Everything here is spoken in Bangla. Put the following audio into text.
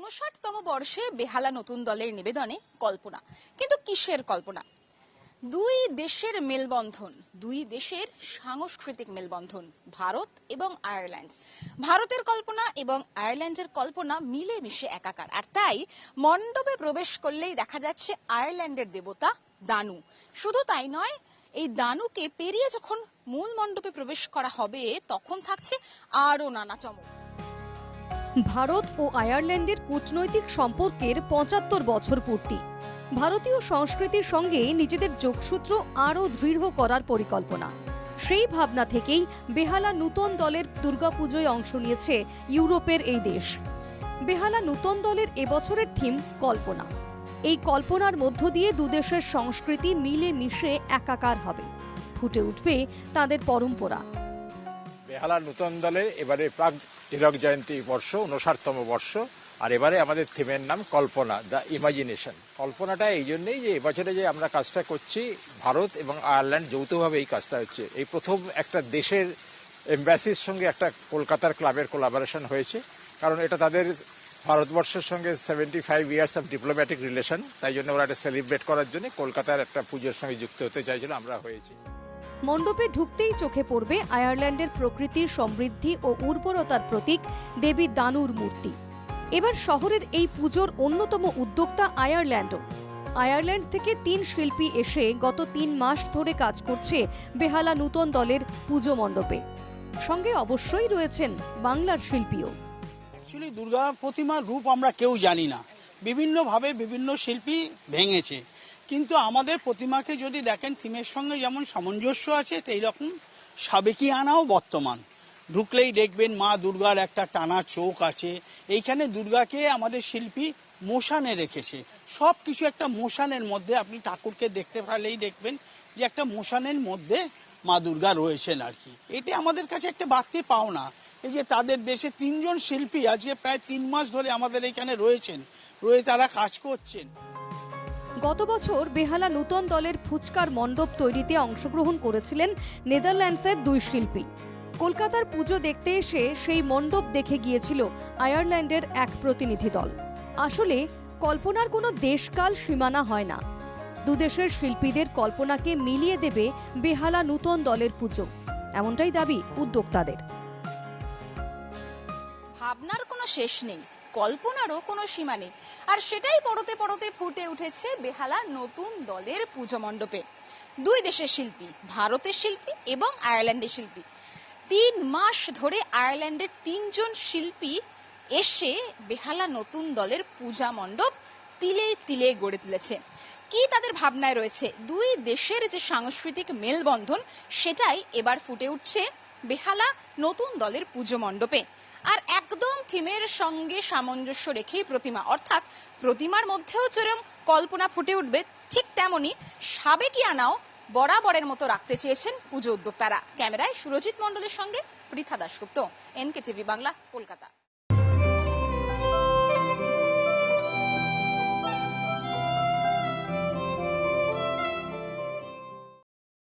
৫৯তম বর্ষে বেহালা নতুন দলের নিবেদনে কল্পনা, কিন্তু কিসের কল্পনা? দুই দেশের মেলবন্ধন, দুই দেশের সাংস্কৃতিক মেলবন্ধন, ভারত এবং আয়ারল্যান্ড। ভারতের কল্পনা এবং আয়ারল্যান্ডের কল্পনা মিলেমিশে একাকার, আর তাই মণ্ডপে প্রবেশ করলেই দেখা যাচ্ছে আয়ারল্যান্ডের দেবতা দানু। শুধু তাই নয়, এই দানুকে পেরিয়ে যখন মূল মণ্ডপে প্রবেশ করা হবে তখন থাকছে আরো নানা চমক। ভারত ও আয়ারল্যান্ডের কূটনৈতিক সম্পর্কের ৭৫ বছর পূর্তি। ভারতীয় সংস্কৃতির সঙ্গে নিজেদের যোগসূত্র আরও দৃঢ় করার পরিকল্পনা। সেই ভাবনা থেকেই বেহালা নূতন দলের দুর্গাপুজোয় অংশ নিয়েছে ইউরোপের এই দেশ। বেহালা নূতন দলের এবছরের থিম কল্পনা। এই কল্পনার মধ্য দিয়ে দুদেশের সংস্কৃতি মিলে মিশে একাকার হবে, ফুটে উঠবে তাদের পরম্পরা। বেহালা নূতন দলে এবারে প্রাক হীরক জয়ন্তী বর্ষ, ৫৯তম বর্ষ, আর এবারে আমাদের থিমের নাম কল্পনা, দ্য ইমাজিনেশন। কল্পনাটা এই জন্যই যে এবছরে যে আমরা কাজটা করছি, ভারত এবং আয়ারল্যান্ড যৌথভাবে এই কাজটা হচ্ছে। এই প্রথম একটা দেশের এম্বাসির সঙ্গে একটা কলকাতার ক্লাবের কোলাবোরেশন হয়েছে, কারণ এটা তাদের ভারতবর্ষের সঙ্গে 75 ইয়ার্স অফ ডিপ্লোম্যাটিক রিলেশন, তাই জন্য ওরা এটা সেলিব্রেট করার জন্য কলকাতার একটা পুজোর সঙ্গে যুক্ত হতে চাইছিল, আমরা হয়েছি। মণ্ডপে ঢুকতেই চোখে পড়বে আয়ারল্যান্ডের প্রকৃতির সমৃদ্ধি ও উর্বরতার প্রতীক দেবী দানুর মূর্তি। এবার শহরের এই পুজোর অন্যতম উদ্যোক্তা আয়ারল্যান্ডও। আয়ারল্যান্ড থেকে ৩ শিল্পী এসে গত ৩ মাস ধরে কাজ করছে বেহালা নূতন দলের পুজো মণ্ডপে। সঙ্গে অবশ্যই রয়েছেন বাংলার শিল্পীও। অ্যাকচুয়ালি দুর্গা প্রতিমার রূপ আমরা কেউ জানি না, বিভিন্নভাবে বিভিন্ন শিল্পী ভেঙেছে, কিন্তু আমাদের প্রতিমাকে যদি দেখেন থিমের সঙ্গে যেমন সামঞ্জস্য আছে, সেই রকম সাবেকিয়ানাও বর্তমান। ঢুকলেই দেখবেন মা দুর্গার একটা টানা চোখ আছে। এইখানে দুর্গাকে আমাদের শিল্পী মোশানে রেখেছে, সব কিছু একটা মোশানের মধ্যে। আপনি ঠাকুরকে দেখতে পেলেই দেখবেন যে একটা মোশানের মধ্যে মা দুর্গা রয়েছেন আর কি। এটা আমাদের কাছে একটা বাড়তি পাওনা। এই যে তাদের দেশে ৩ জন শিল্পী আজকে প্রায় ৩ মাস ধরে আমাদের এখানে রয়েছেন, তারা কাজ করছেন। গত বছর বেহালা নূতন দলের ফুচকার মণ্ডপ তৈরিতে অংশগ্রহণ করেছিলেন নেদারল্যান্ডসের 2 শিল্পী। কলকাতার পুজো দেখতে এসে সেই মণ্ডপ দেখে গিয়েছিল আয়ারল্যান্ডের এক প্রতিনিধি দল। আসলে কল্পনার কোনো দেশকাল সীমানা হয় না। দুদেশের শিল্পীদের কল্পনাকে মিলিয়ে দেবে বেহালা নূতন দলের পুজো, এমনটাই দাবি উদ্যোক্তাদের। ভাবনার কোনো শেষ নেই, কল্পনারও কোনো সীমা নেই, আর সেটাই পড়তে পড়তে ফুটে উঠেছে বেহালা নতুন দলের পুজো মণ্ডপে। 2 দেশের শিল্পী, ভারতের শিল্পী এবং আয়ারল্যান্ডের শিল্পী। 3 মাস ধরে আয়ারল্যান্ডের 3 জন শিল্পী এসে বেহালা নতুন দলের পূজা মণ্ডপ তিলে তিলে গড়ে তুলেছে। কি তাদের ভাবনায় রয়েছে, 2 দেশের যে সাংস্কৃতিক মেলবন্ধন, সেটাই এবার ফুটে উঠছে বেহালা নতুন দলের পুজো মণ্ডপে। আর একদম থিমের সঙ্গে সামঞ্জস্য রেখেই প্রতিমা, অর্থাৎ প্রতিমার মধ্যেও যেরকম কল্পনা ফুটে উঠবে, ঠিক তেমনি সাবেকিয়ানাও বরাবরের মতো রাখতে চেয়েছেন পুজো উদ্যোক্তারা। ক্যামেরায় সুরজিৎ মণ্ডলের সঙ্গে পৃথা দাশগুপ্ত, NK TV বাংলা, কলকাতা।